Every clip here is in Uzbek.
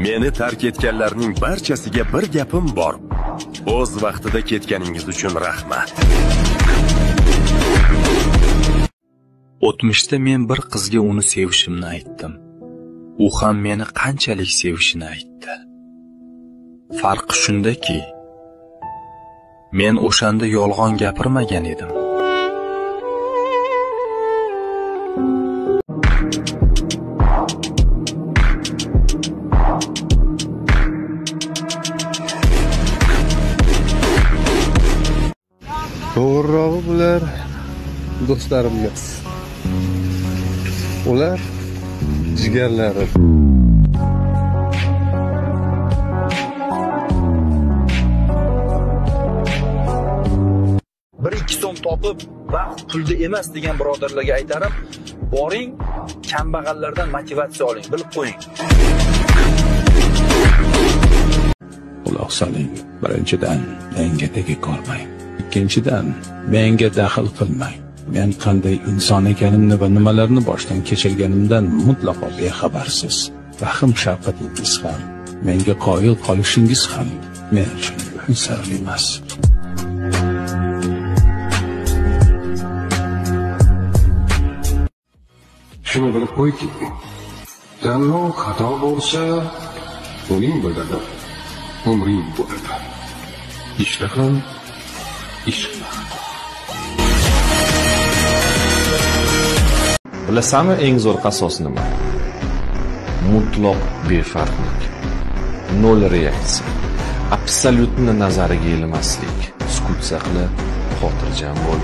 Meni tark etganlarning barchasiga bir gapim bor. O'z vaqtida ketganingiz uchun rahmat. O'tmishda men bir qizga uni sevishimni aytdim. U ham meni qanchalik sevishini aytdi. Farqi shundaki, men o'shanda yolg'on gapirmagan edim. To'g'rirog'i bular do'stlarim emas. Ular jigarlarim. Bir 2 so'm topib, vaqt pulda emas degan birodarlarga aytarim, boring, kambag'allardan motivatsiya oling, bilib qo'ying. Quloq soling. Birinchidan, menga tegib qolmang. Ikkinchidan, menga daxl qilmang. Men qanday inson ekanimni va nimalarni boshdan kechirganimdan mutlaqo bexabarsiz. Rahim shafqatingiz ham, menga qoyil qolishingiz ham men uchun sirli emas. Shuni bilib qo'yki, tanlov xato bo'lsa, uning bo'ladi. Umring bo'ladi. Ishda ham, ish qilma. Bilasanmi eng zo'r qasos nima? Mutlaq befarqlik. Nol reaksiya. Absolyutni nazariga ilmaslik. Sukut saqla, xotirjam bo'l.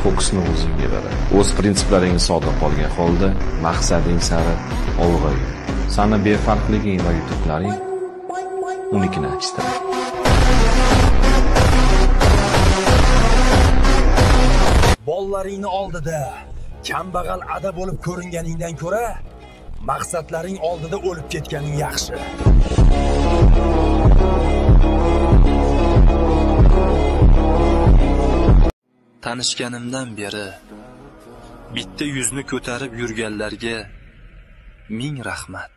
Fokusni o'zingga ber. O'z prinsiplaringni sodiq qolgan holda maqsading sari olg'ay. Sana befarqliging va yutuqlaring unikini achishtiradi. Bollaringni oldida kambag'al ada bo'lib ko'ringaningdan ko'ra, maqsadlaring oldida o'lib ketganing yaxshi. Tanishganimdan beri bitta yuzni ko'tarib yurganlarga ming rahmat.